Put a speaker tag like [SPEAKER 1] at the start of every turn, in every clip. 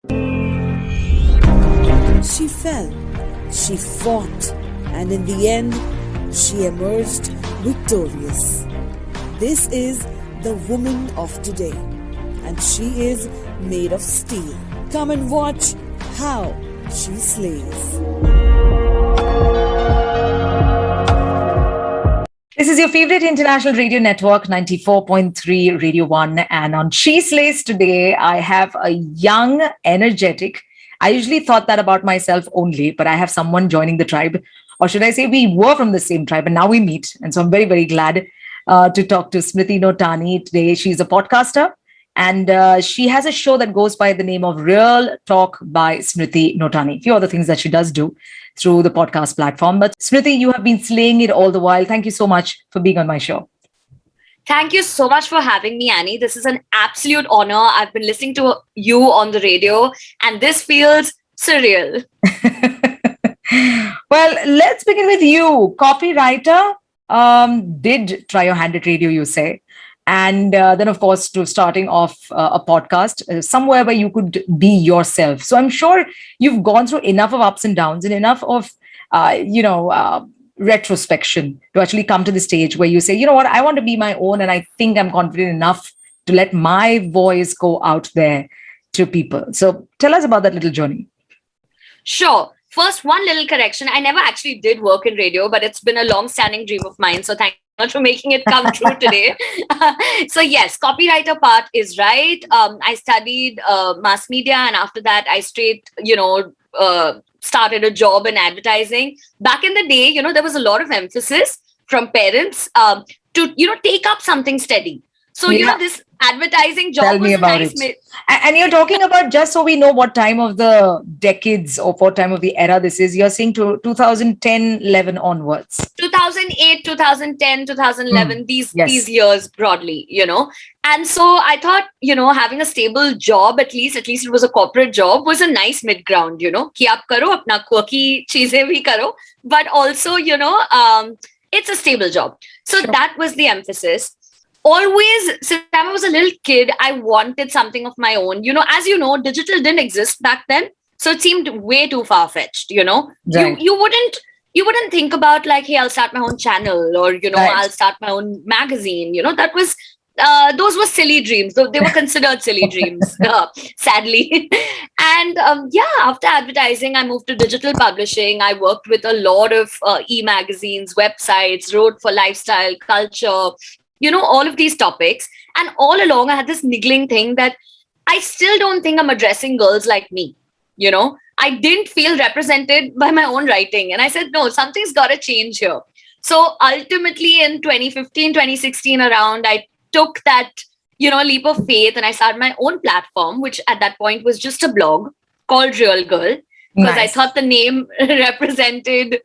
[SPEAKER 1] She fell, she fought, and in the end, she emerged victorious. This is the woman of today, and she is made of steel. Come and watch how she slays.
[SPEAKER 2] This is your favorite international radio network, 94.3 Radio 1. And on She Slays today, I have a young, energetic. I usually thought that about myself only, but I have someone joining the tribe. Or should I say, we were from the same tribe, and now we meet. And so I'm very, very glad to talk to Smriti Notani today. She's a podcaster, and she has a show that goes by the name of Real Talk by Smriti Notani. A few other things that she does do through the podcast platform. But Smriti, you have been slaying it all the while. Thank you so much for being on my show.
[SPEAKER 3] Thank you so much for having me, Annie. This is an absolute honor. I've been listening to you on the radio, and this feels surreal.
[SPEAKER 2] Well, let's begin with you. Copywriter, did try your hand at radio, you say. And then, of course, to starting off a podcast, somewhere where you could be yourself. So I'm sure you've gone through enough of ups and downs and enough of, retrospection to actually come to the stage where you say, you know what, I want to be my own, and I think I'm confident enough to let my voice go out there to people. So tell us about that little journey.
[SPEAKER 3] Sure. First, one little correction. I never actually did work in radio, but it's been a long-standing dream of mine. So thank you so much for making it come true today. So yes, copywriter part is right. I studied mass media, and after that, I started a job in advertising. Back in the day, there was a lot of emphasis from parents to, take up something steady. So, this advertising job was a nice...
[SPEAKER 2] And you're talking about, just so we know what time of the decades or what time of the era this is, you're saying to 2010, 11 onwards.
[SPEAKER 3] 2008, 2010, 2011, these years broadly, And so I thought, having a stable job, at least it was a corporate job, was a nice mid-ground, ki aap karo, apna quirky cheeze bhi karo, but also, it's a stable job. So that was the emphasis. Always, since I was a little kid, I wanted something of my own. As you know, digital didn't exist back then. So it seemed way too far-fetched, Right. You wouldn't think about like, hey, I'll start my own channel, or, right, I'll start my own magazine. That was, those were silly dreams. They were considered silly dreams, sadly. And after advertising, I moved to digital publishing. I worked with a lot of e-magazines, websites, wrote for lifestyle, culture, all of these topics. And all along, I had this niggling thing that I still don't think I'm addressing girls like me. I didn't feel represented by my own writing. And I said, no, something's got to change here. So ultimately in 2015, 2016 around, I took that, leap of faith, and I started my own platform, which at that point was just a blog called Real Girl. Because I thought the name represented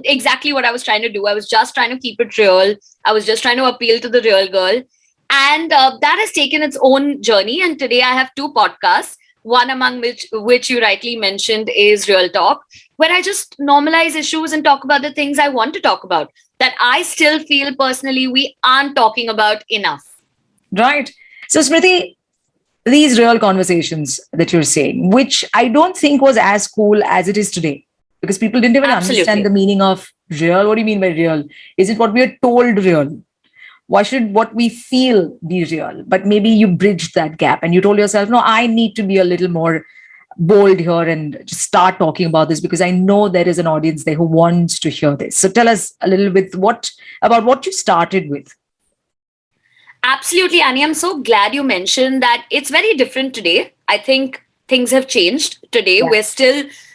[SPEAKER 3] exactly what I was trying to do. I was just trying to keep it real. I was just trying to appeal to the real girl. And that has taken its own journey. And today I have two podcasts, one among which you rightly mentioned is Real Talk, where I just normalize issues and talk about the things I want to talk about that I still feel personally we aren't talking about enough.
[SPEAKER 2] Right. So Smriti, these real conversations that you're saying, which I don't think was as cool as it is today, because people didn't even understand the meaning of real. What do you mean by real? Is it what we are told real? Why should what we feel be real? But maybe you bridged that gap and you told yourself, no, I need to be a little more bold here and just start talking about this, because I know there is an audience there who wants to hear this. So tell us a little bit about what you started with.
[SPEAKER 3] Absolutely, Annie. I'm so glad you mentioned that. It's very different today. I think things have changed today. Yeah.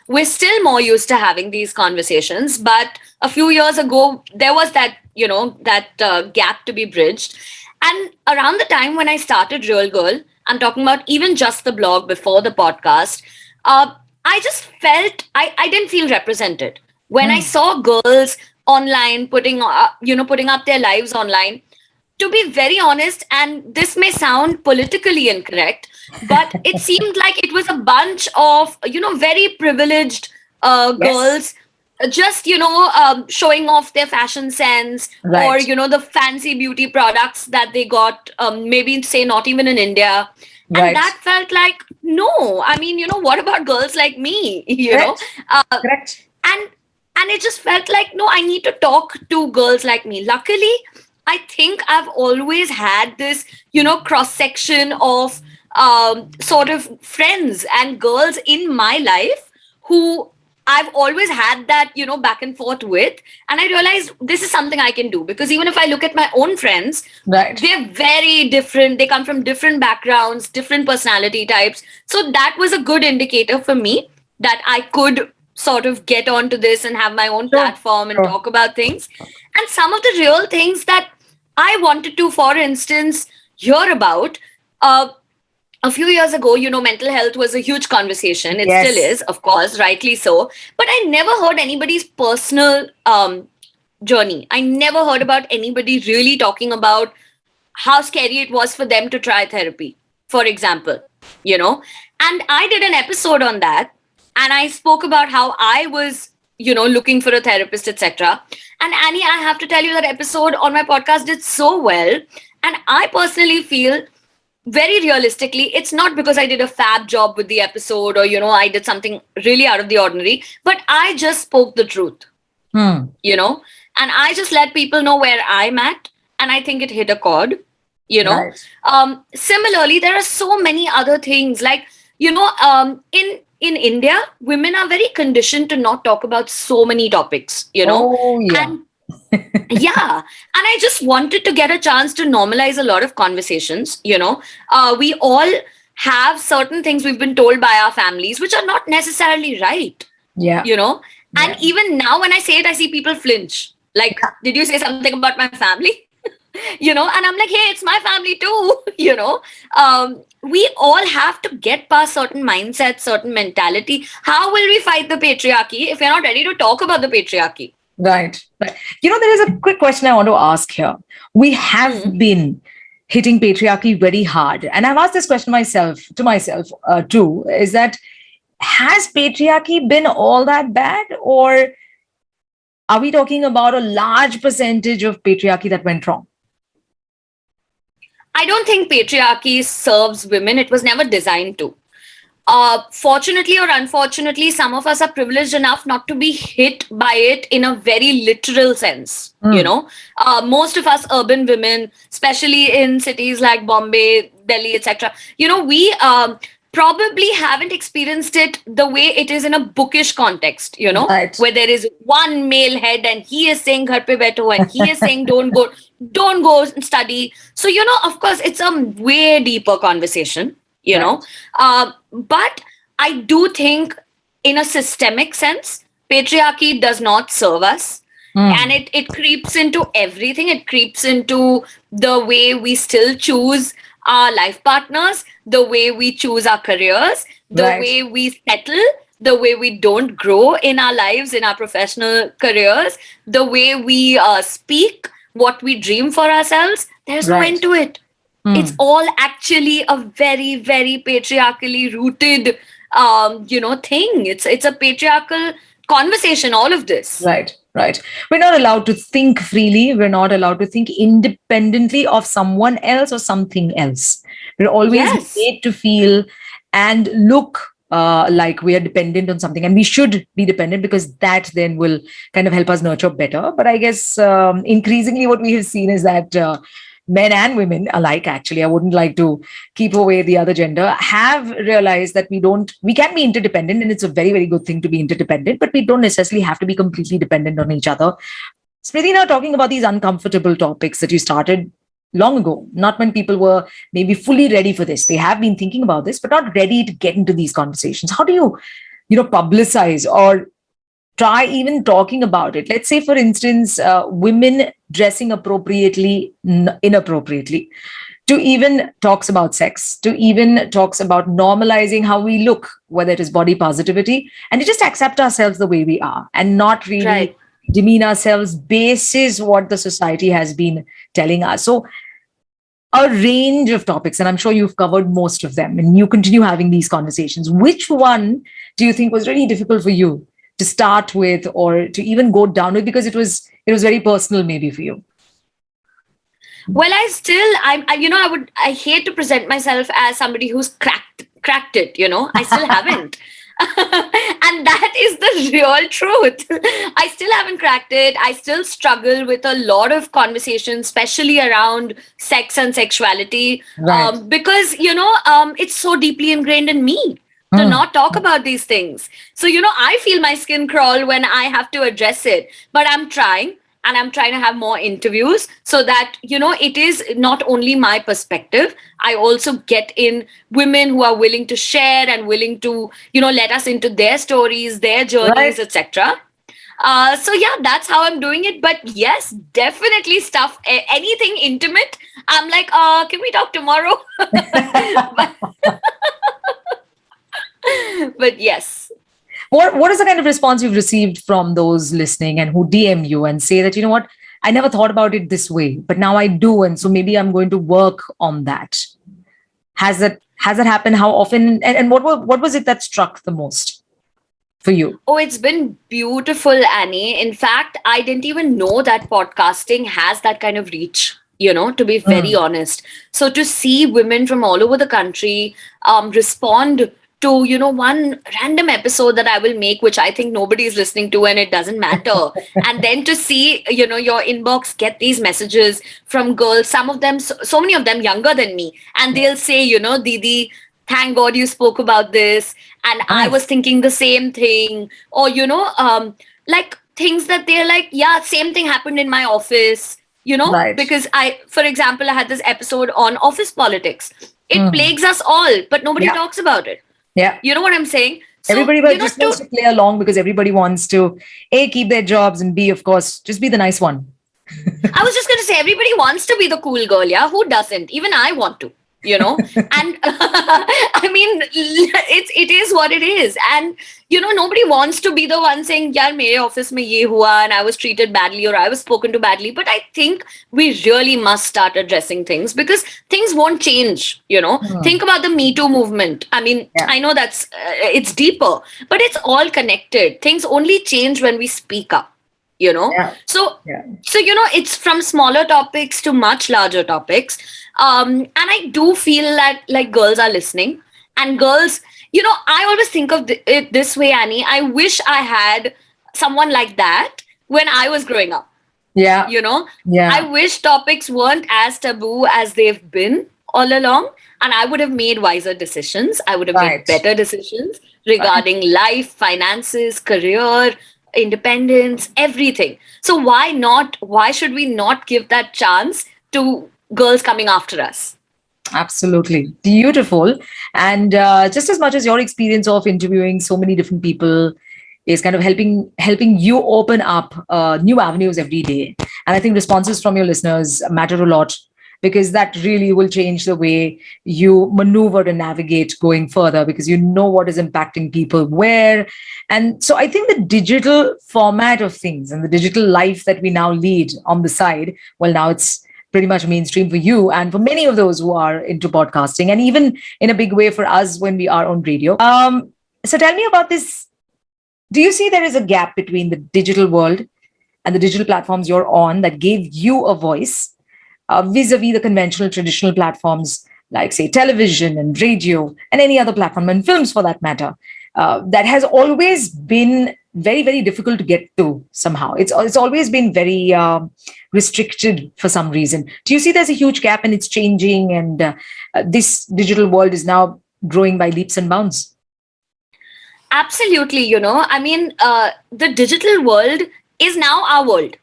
[SPEAKER 3] We're still more used to having these conversations. But a few years ago, there was that, gap to be bridged. And around the time when I started Real Girl, I'm talking about even just the blog before the podcast, I just felt I didn't feel represented. When I saw girls online putting up their lives online, to be very honest, and this may sound politically incorrect, but it seemed like it was a bunch of, very privileged girls just, showing off their fashion sense, right, or, the fancy beauty products that they got, maybe say not even in India. Right. And that felt like, no, I mean, what about girls like me?
[SPEAKER 2] Correct.
[SPEAKER 3] Uh,
[SPEAKER 2] Correct.
[SPEAKER 3] and and it just felt like, no, I need to talk to girls like me. Luckily, I think I've always had this, cross section of sort of friends and girls in my life who I've always had that, back and forth with. And I realized this is something I can do, because even if I look at my own friends,
[SPEAKER 2] Right.
[SPEAKER 3] they're very different. They come from different backgrounds, different personality types. So that was a good indicator for me that I could sort of get onto this and have my own
[SPEAKER 2] Sure.
[SPEAKER 3] platform and
[SPEAKER 2] Sure.
[SPEAKER 3] talk about things. And some of the real things that I wanted to, for instance, hear about. Uh, a few years ago, mental health was a huge conversation. It still
[SPEAKER 2] Yes.
[SPEAKER 3] is, of course, rightly so. But I never heard anybody's personal journey. I never heard about anybody really talking about how scary it was for them to try therapy, for example, you know. And I did an episode on that, and I spoke about how I was, looking for a therapist, etc. And Annie, I have to tell you, that episode on my podcast did so well. And I personally feel, very realistically, it's not because I did a fab job with the episode, or, I did something really out of the ordinary, but I just spoke the truth,
[SPEAKER 2] Hmm.
[SPEAKER 3] and I just let people know where I'm at. And I think it hit a chord, you know.
[SPEAKER 2] Right.
[SPEAKER 3] Similarly, there are so many other things, like, in India, women are very conditioned to not talk about so many topics,
[SPEAKER 2] Oh, yeah.
[SPEAKER 3] and yeah, and I just wanted to get a chance to normalize a lot of conversations. We all have certain things we've been told by our families which are not necessarily right,
[SPEAKER 2] Yeah.
[SPEAKER 3] you know and
[SPEAKER 2] Yeah.
[SPEAKER 3] even now when I say it, I see people flinch, like, did you say something about my family? And I'm like, hey, it's my family too. We all have to get past certain mindsets, certain mentality. How will we fight the patriarchy if we're not ready to talk about the patriarchy?
[SPEAKER 2] Right. Right. There is a quick question I want to ask here. We have
[SPEAKER 3] Hmm.
[SPEAKER 2] been hitting patriarchy very hard. And I've asked this question to myself too, is that has patriarchy been all that bad, or are we talking about a large percentage of patriarchy that went wrong?
[SPEAKER 3] I don't think patriarchy serves women. It was never designed to. Fortunately or unfortunately, some of us are privileged enough not to be hit by it in a very literal sense.
[SPEAKER 2] Mm.
[SPEAKER 3] Most of us urban women, especially in cities like Bombay, Delhi, etc., we probably haven't experienced it the way it is in a bookish context.
[SPEAKER 2] Right.
[SPEAKER 3] Where there is one male head and he is saying "Ghar pe baitho" and he is saying don't go and study. So of course, it's a way deeper conversation. you know
[SPEAKER 2] Right.
[SPEAKER 3] but I do think, in a systemic sense, patriarchy does not serve us. And
[SPEAKER 2] Mm.
[SPEAKER 3] it creeps into everything. It creeps into the way we still choose our life partners, the way we choose our careers, the
[SPEAKER 2] Right.
[SPEAKER 3] way we settle, the way we don't grow in our lives, in our professional careers, the way we speak, what we dream for ourselves. There's no end
[SPEAKER 2] Right.
[SPEAKER 3] to it. It's
[SPEAKER 2] Mm.
[SPEAKER 3] all actually a very, very patriarchally rooted thing. It's a patriarchal conversation, all of this.
[SPEAKER 2] Right, right. We're not allowed to think freely. We're not allowed to think independently of someone else or something else. We're always
[SPEAKER 3] Yes.
[SPEAKER 2] made to feel and look like we are dependent on something, and we should be dependent because that then will kind of help us nurture better. But I guess increasingly what we have seen is that men and women alike, actually, I wouldn't like to keep away the other gender, have realized that we can be interdependent, and it's a very, very good thing to be interdependent, but we don't necessarily have to be completely dependent on each other. Smriti, now talking about these uncomfortable topics that you started long ago, not when people were maybe fully ready for this. They have been thinking about this, but not ready to get into these conversations. How do you publicize or try even talking about it? Let's say, for instance, women dressing appropriately, inappropriately, to even talks about sex, to even talks about normalizing how we look, whether it is body positivity, and to just accept ourselves the way we are and not really
[SPEAKER 3] Right.
[SPEAKER 2] demean ourselves basis what the society has been telling us. So a range of topics, and I'm sure you've covered most of them and you continue having these conversations. Which one do you think was really difficult for you to start with or to even go down with, because it was very personal maybe for you?
[SPEAKER 3] Well, I still, I hate to present myself as somebody who's cracked cracked it, I still haven't. And that is the real truth. I still haven't cracked it. I still struggle with a lot of conversations, especially around sex and sexuality,
[SPEAKER 2] Right.
[SPEAKER 3] because, it's so deeply ingrained in me to
[SPEAKER 2] Hmm.
[SPEAKER 3] not talk about these things. So, I feel my skin crawl when I have to address it, but I'm trying. And I'm trying to have more interviews so that, it is not only my perspective. I also get in women who are willing to share and willing to, let us into their stories, their
[SPEAKER 2] Right.
[SPEAKER 3] journeys, etc. So yeah, that's how I'm doing it. But yes, definitely stuff, anything intimate. I'm like, can we talk tomorrow? but, but yes.
[SPEAKER 2] What is the kind of response you've received from those listening and who DM you and say that, you know what, I never thought about it this way, but now I do, and so maybe I'm going to work on that. Has that happened? How often? And what was it that struck the most for you?
[SPEAKER 3] Oh, it's been beautiful, Annie. In fact, I didn't even know that podcasting has that kind of reach, to be very
[SPEAKER 2] Mm.
[SPEAKER 3] honest. So to see women from all over the country respond to, one random episode that I will make, which I think nobody is listening to and it doesn't matter. And then to see, your inbox get these messages from girls, some of them, so many of them younger than me. And they'll say, Didi, thank God you spoke about this. And I was
[SPEAKER 2] Nice.
[SPEAKER 3] thinking the same thing. Or, like things that they're like, yeah, same thing happened in my office,
[SPEAKER 2] Right.
[SPEAKER 3] because for example, I had this episode on office politics. It
[SPEAKER 2] Mm.
[SPEAKER 3] plagues us all, but nobody
[SPEAKER 2] Yeah.
[SPEAKER 3] talks about it.
[SPEAKER 2] Yeah.
[SPEAKER 3] You know what I'm saying? So,
[SPEAKER 2] Everybody just wants
[SPEAKER 3] to
[SPEAKER 2] to play along because everybody wants to A, keep their jobs, and B, of course, just be the nice one.
[SPEAKER 3] I was just going to say, everybody wants to be the cool girl, yeah? Who doesn't? Even I want to, And I mean, it is what it is. And, nobody wants to be the one saying, yaar, mere office mein ye hua, and I was treated badly or I was spoken to badly. But I think we really must start addressing things because things won't change,
[SPEAKER 2] Hmm.
[SPEAKER 3] Think about the Me Too movement. I mean,
[SPEAKER 2] Yeah.
[SPEAKER 3] I know it's deeper, but it's all connected. Things only change when we speak up,
[SPEAKER 2] Yeah.
[SPEAKER 3] so
[SPEAKER 2] Yeah.
[SPEAKER 3] it's from smaller topics to much larger topics. And I do feel that like girls are listening, and girls, I always think of it this way, Annie. I wish I had someone like that when I was growing up.
[SPEAKER 2] Yeah.
[SPEAKER 3] you know I
[SPEAKER 2] Yeah.
[SPEAKER 3] wish topics weren't as taboo as they've been all along, and I would have made wiser decisions. I would have made
[SPEAKER 2] Right.
[SPEAKER 3] better decisions
[SPEAKER 2] Right.
[SPEAKER 3] regarding life, finances, career, independence, everything. So why should we not give that chance to girls coming after us?
[SPEAKER 2] Absolutely. Beautiful. And just as much as your experience of interviewing so many different people is kind of helping you open up new avenues every day. And I think responses from your listeners matter a lot because that really will change the way you maneuver and navigate going further because you know what is impacting people where. And so I think the digital format of things and the digital life that we now lead on the side, well, now it's pretty much mainstream for you and for many of those who are into podcasting, and even in a big way for us when we are on radio. So tell me about this. Do you see there is a gap between the digital world and the digital platforms you're on that gave you a voice vis-a-vis the conventional traditional platforms like say television and radio and any other platform and films for that matter, that has always been very, very difficult to get to somehow. It's always been very restricted for some reason. Do you see there's a huge gap and it's changing, and this digital world is now growing by leaps and bounds?
[SPEAKER 3] Absolutely, I mean, the digital world is now our world.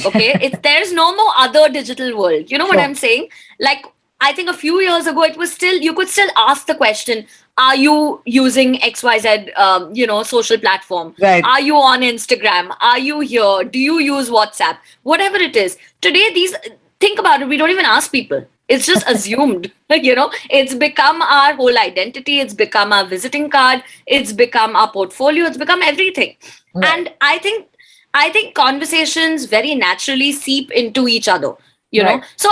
[SPEAKER 3] Okay, it's there's no more other digital world. You know what I'm
[SPEAKER 2] Sure.
[SPEAKER 3] saying? Like, I think a few years ago, it was still, you could still ask the question: are you using XYZ, social platform?
[SPEAKER 2] Right.
[SPEAKER 3] Are you on Instagram? Are you here? Do you use WhatsApp? Whatever it is. Today, think about it. We don't even ask people. It's just assumed. It's become our whole identity. It's become our visiting card. It's become our portfolio. It's become everything.
[SPEAKER 2] Right.
[SPEAKER 3] And I think conversations very naturally seep into each other.
[SPEAKER 2] Right.
[SPEAKER 3] So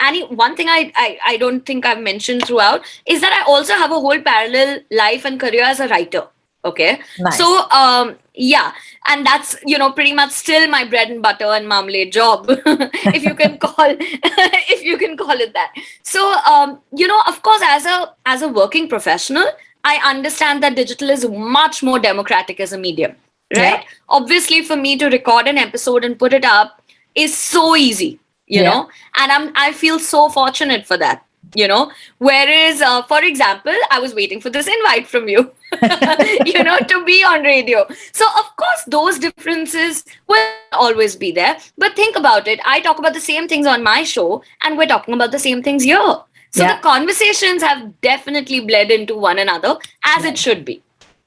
[SPEAKER 3] Annie, one thing I don't think I've mentioned throughout is that I also have a whole parallel life and career as a writer. Okay.
[SPEAKER 2] Nice.
[SPEAKER 3] So, yeah. And that's, pretty much still my bread and butter and marmalade job, if you can call, if you can call it that. So, of course, as a working professional, I understand that digital is much more democratic as a medium,
[SPEAKER 2] Yeah.
[SPEAKER 3] right? Obviously, for me to record an episode and put it up is so easy,
[SPEAKER 2] Yeah.
[SPEAKER 3] and I feel so fortunate for that. Whereas, for example, I was waiting for this invite from you, to be on radio. So, of course, those differences will always be there. But think about it. I talk about the same things on my show, and we're talking about the same things here. So, the
[SPEAKER 2] Yeah.
[SPEAKER 3] conversations have definitely bled into one another, as it should be.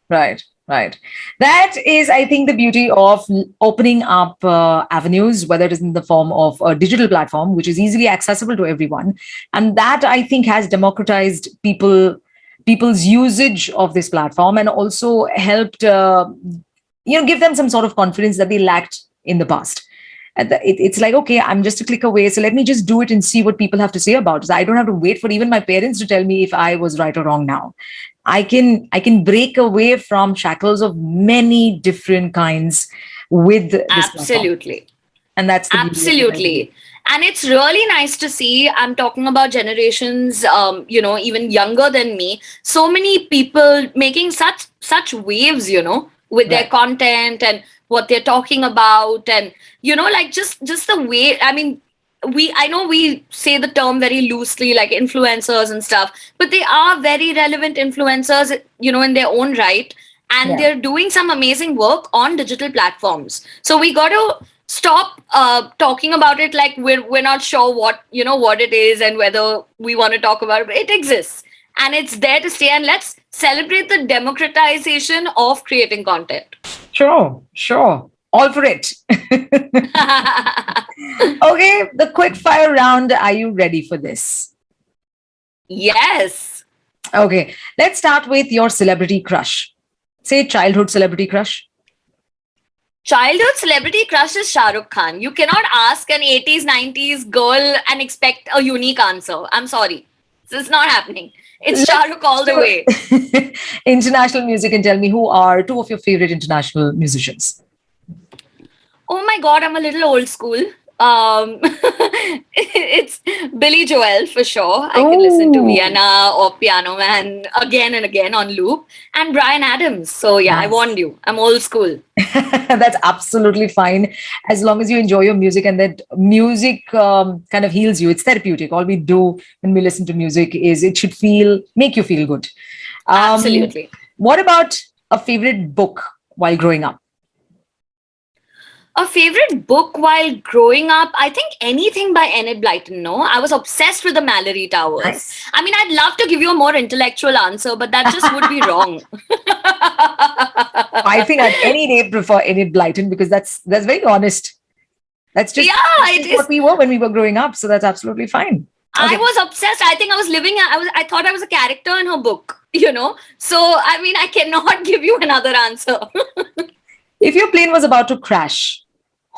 [SPEAKER 2] Right, right. That is, I think, the beauty of opening up avenues, whether it is in the form of a digital platform, which is easily accessible to everyone, and that I think has democratized people's usage of this platform, and also helped give them some sort of confidence that they lacked in the past. It's like, okay, I'm just a click away, so let me just do it and see what people have to say about it. So I don't have to wait for even my parents to tell me if I was right or wrong now. I can break away from shackles of many different kinds with this platform.
[SPEAKER 3] Absolutely.
[SPEAKER 2] And that's the beauty of it, I believe.
[SPEAKER 3] Absolutely. And it's really nice to see. I'm talking about generations, even younger than me. So many people making such waves, with their
[SPEAKER 2] Right.
[SPEAKER 3] content and what they're talking about, and like just the way. I mean, I know we say the term very loosely, like influencers and stuff, but they are very relevant influencers, in their own right, and
[SPEAKER 2] Yeah.
[SPEAKER 3] they're doing some amazing work on digital platforms. So we got to stop talking about it like we're not sure what it is and whether we want to talk about it. But it exists and it's there to stay. And let's celebrate the democratization of creating content.
[SPEAKER 2] Sure, sure. All for it. Okay, the quick fire round. Are you ready for this?
[SPEAKER 3] Yes.
[SPEAKER 2] Okay, let's start with your celebrity crush. Say childhood celebrity crush.
[SPEAKER 3] Childhood celebrity crush is Shah Rukh Khan. You cannot ask an 80s, 90s girl and expect a unique answer. I'm sorry. This is not happening. It's Shah Rukh all the way.
[SPEAKER 2] International music, and tell me who are two of your favorite international musicians.
[SPEAKER 3] Oh my God, I'm a little old school. It's Billy Joel for sure. I can listen to
[SPEAKER 2] Ooh.
[SPEAKER 3] Vienna or Piano Man again and again on loop. And Brian Adams. So yeah, I
[SPEAKER 2] Nice.
[SPEAKER 3] warned you. I'm old school.
[SPEAKER 2] That's absolutely fine, as long as you enjoy your music and that music kind of heals you. It's therapeutic. All we do when we listen to music is it should make you feel good.
[SPEAKER 3] Absolutely.
[SPEAKER 2] What about a favorite book while growing up?
[SPEAKER 3] A favorite book while growing up, I think anything by Enid Blyton. No, I was obsessed with the Mallory Towers.
[SPEAKER 2] Nice.
[SPEAKER 3] I mean, I'd love to give you a more intellectual answer, but that just would be wrong.
[SPEAKER 2] I think I'd any day prefer Enid Blyton because that's very honest. That's just,
[SPEAKER 3] Yeah,
[SPEAKER 2] that's
[SPEAKER 3] it
[SPEAKER 2] just
[SPEAKER 3] is.
[SPEAKER 2] what we were when we were growing up. So that's absolutely fine.
[SPEAKER 3] I
[SPEAKER 2] Okay.
[SPEAKER 3] was obsessed. I think I was living. I thought I was a character in her book. So I mean, I cannot give you another answer.
[SPEAKER 2] If your plane was about to crash,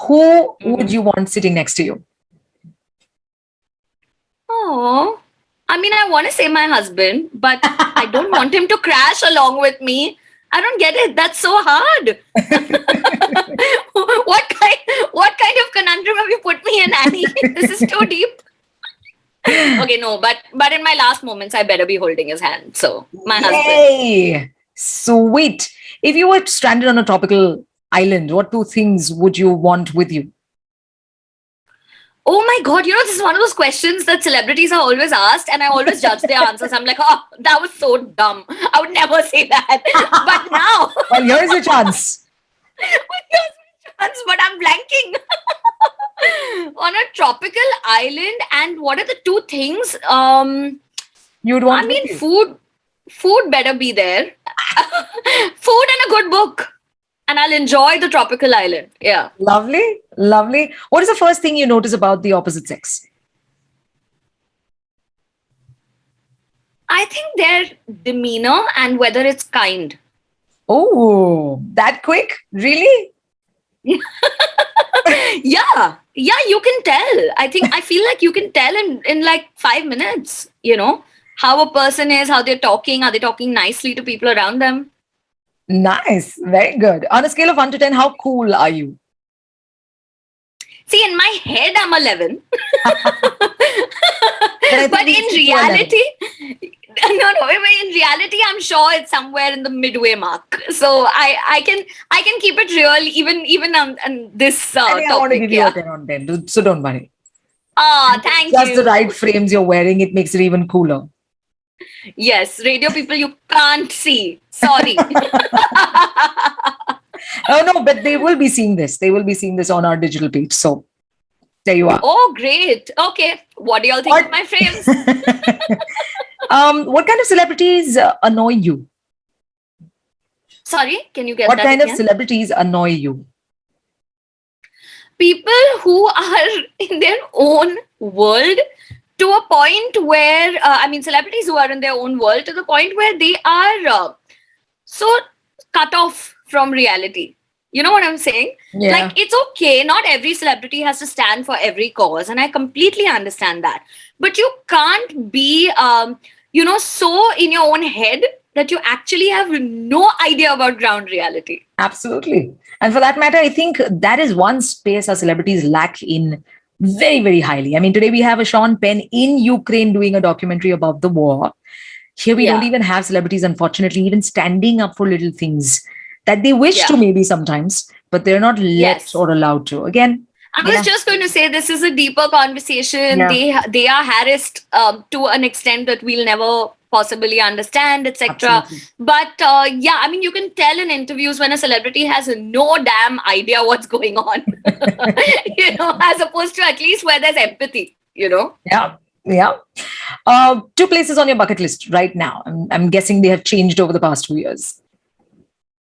[SPEAKER 2] who would
[SPEAKER 3] Mhm.
[SPEAKER 2] you want sitting next to you?
[SPEAKER 3] Oh, I mean, I want to say my husband, but I don't want him to crash along with me. I don't get it. That's so hard. What kind of conundrum have you put me in, Annie? This is too deep. Okay, no, but in my last moments, I better be holding his hand. So my husband.
[SPEAKER 2] Yay! Sweet. If you were stranded on a tropical island, what two things would you want with you?
[SPEAKER 3] Oh my God, this is one of those questions that celebrities are always asked, and I always judge their answers. I'm like, oh, that was so dumb. I would never say that. But now,
[SPEAKER 2] Well, here's your chance.
[SPEAKER 3] but I'm blanking. On a tropical island, and what are the two things?
[SPEAKER 2] You would want
[SPEAKER 3] I
[SPEAKER 2] with
[SPEAKER 3] mean,
[SPEAKER 2] you.
[SPEAKER 3] food better be there. Food and a good book. And I'll enjoy the tropical island. Yeah.
[SPEAKER 2] Lovely, lovely. What is the first thing you notice about the opposite sex?
[SPEAKER 3] I think their demeanor and whether it's kind.
[SPEAKER 2] Oh, that quick? Really?
[SPEAKER 3] Yeah, you can tell. I feel like you can tell in like 5 minutes, how a person is, how they're talking, are they talking nicely to people around them?
[SPEAKER 2] Nice. Very good. On a scale of 1 to 10, how cool are you?
[SPEAKER 3] See, in my head, I'm 11.
[SPEAKER 2] Then I think
[SPEAKER 3] But
[SPEAKER 2] we
[SPEAKER 3] in
[SPEAKER 2] stick to 11.
[SPEAKER 3] reality, no, in reality, I'm sure it's somewhere in the midway mark. So I can keep it real even on this
[SPEAKER 2] I think I want to
[SPEAKER 3] topic.
[SPEAKER 2] give you a
[SPEAKER 3] Yeah.
[SPEAKER 2] 10 on 10. So don't worry.
[SPEAKER 3] Ah,
[SPEAKER 2] And it's
[SPEAKER 3] thank
[SPEAKER 2] just the
[SPEAKER 3] you.
[SPEAKER 2] right frames you're wearing. It makes it even cooler.
[SPEAKER 3] Yes, radio people, you can't see. Sorry.
[SPEAKER 2] Oh, no, but they will be seeing this. They will be seeing this on our digital page. So there you are.
[SPEAKER 3] Oh, great. Okay. What do y'all think of my frames?
[SPEAKER 2] What kind of celebrities annoy you?
[SPEAKER 3] Sorry, can you get
[SPEAKER 2] What
[SPEAKER 3] that
[SPEAKER 2] kind of
[SPEAKER 3] again?
[SPEAKER 2] celebrities annoy you?
[SPEAKER 3] People who are in their own world to a point where, celebrities who are in their own world to the point where they are so cut off from reality. You know what I'm saying?
[SPEAKER 2] Yeah.
[SPEAKER 3] Like, it's okay. Not every celebrity has to stand for every cause. And I completely understand that. But you can't be, so in your own head that you actually have no idea about ground reality.
[SPEAKER 2] Absolutely. And for that matter, I think that is one space our celebrities lack in very, very highly. I mean, today we have a Sean Penn in Ukraine doing a documentary about the war. Here we don't
[SPEAKER 3] Yeah.
[SPEAKER 2] even have celebrities, unfortunately, even standing up for little things that they wish
[SPEAKER 3] Yeah.
[SPEAKER 2] to maybe sometimes, but they're not let
[SPEAKER 3] Yes.
[SPEAKER 2] or allowed to. Again,
[SPEAKER 3] I was just going to say this is a deeper conversation.
[SPEAKER 2] Yeah.
[SPEAKER 3] They are harassed to an extent that we'll never possibly understand, etc.
[SPEAKER 2] Absolutely.
[SPEAKER 3] But you can tell in interviews when a celebrity has no damn idea what's going on, as opposed to at least where there's empathy.
[SPEAKER 2] Yeah. Yeah. 2 places on your bucket list right now. I'm guessing they have changed over the past 2 years.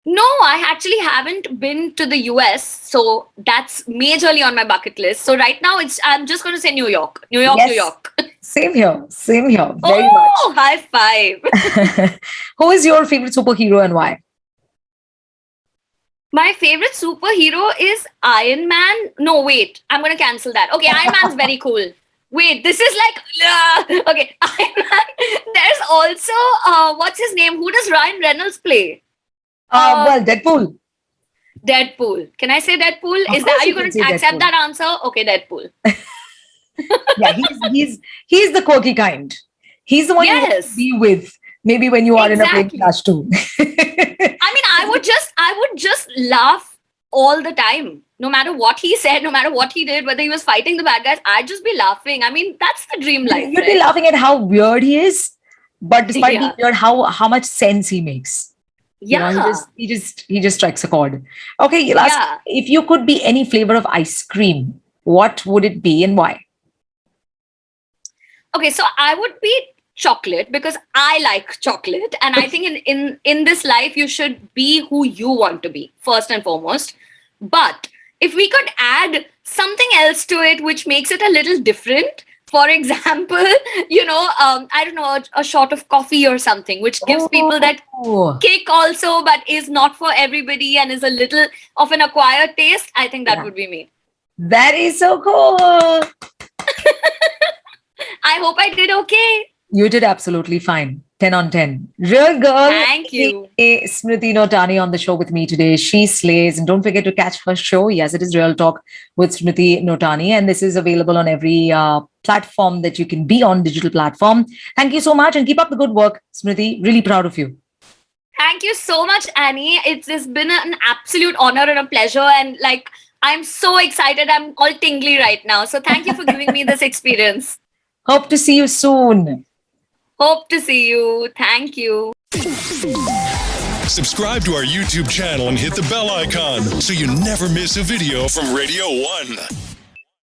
[SPEAKER 3] No, I actually haven't been to the US, so that's majorly on my bucket list. So right now, I'm just going to say New York, New York,
[SPEAKER 2] Yes.
[SPEAKER 3] New York.
[SPEAKER 2] Same here. Same here. Very
[SPEAKER 3] Oh, high five.
[SPEAKER 2] much. Who is your favorite superhero and why?
[SPEAKER 3] My favorite superhero is Iron Man. No, wait, I'm going to cancel that. Okay, Iron Man's very cool. Wait, this is like, okay, Iron Man. There's also, what's his name? Who does Ryan Reynolds play?
[SPEAKER 2] Well, Deadpool.
[SPEAKER 3] Deadpool. Can I say Deadpool?
[SPEAKER 2] Of
[SPEAKER 3] Is that,
[SPEAKER 2] course
[SPEAKER 3] are
[SPEAKER 2] you
[SPEAKER 3] you
[SPEAKER 2] can
[SPEAKER 3] going to
[SPEAKER 2] say
[SPEAKER 3] accept
[SPEAKER 2] Deadpool.
[SPEAKER 3] that answer? Okay, Deadpool.
[SPEAKER 2] Yeah, he's the quirky kind. He's the one you want
[SPEAKER 3] Yes.
[SPEAKER 2] to be with. Maybe when you are in a plane
[SPEAKER 3] Exactly.
[SPEAKER 2] crash too.
[SPEAKER 3] I would just laugh all the time. No matter what he said, no matter what he did, whether he was fighting the bad guys, I'd just be laughing. I mean, that's the dream life,
[SPEAKER 2] You'd be
[SPEAKER 3] right?
[SPEAKER 2] laughing at how weird he is, but despite being
[SPEAKER 3] Yeah.
[SPEAKER 2] weird, how much sense he makes.
[SPEAKER 3] Yeah.
[SPEAKER 2] You know, he just strikes a chord. Okay, last,
[SPEAKER 3] Yeah.
[SPEAKER 2] if you could be any flavor of ice cream, what would it be and why?
[SPEAKER 3] Okay, so I would be chocolate because I like chocolate, and I think in this life you should be who you want to be first and foremost. But if we could add something else to it which makes it a little different, for example, I don't know, a shot of coffee or something, which gives people that
[SPEAKER 2] Oh,
[SPEAKER 3] kick also, but is not for everybody and is a little of an acquired taste, I think that
[SPEAKER 2] Yeah.
[SPEAKER 3] would be me.
[SPEAKER 2] that is so cool.
[SPEAKER 3] I hope I did okay.
[SPEAKER 2] You did absolutely fine. 10 on 10. Real girl.
[SPEAKER 3] Thank you.
[SPEAKER 2] Smriti Notani on the show with me today. She slays. And don't forget to catch her show. Yes, it is Real Talk with Smriti Notani. And this is available on every platform that you can be on, digital platform. Thank you so much and keep up the good work, Smriti. Really proud of you.
[SPEAKER 3] Thank you so much, Annie. It's been an absolute honor and a pleasure. And I'm so excited. I'm all tingly right now. So thank you for giving me this experience.
[SPEAKER 2] Hope to see you soon.
[SPEAKER 3] Hope to see you. Thank you.
[SPEAKER 4] Subscribe to our YouTube channel and hit the bell icon so you never miss a video from Radio 1.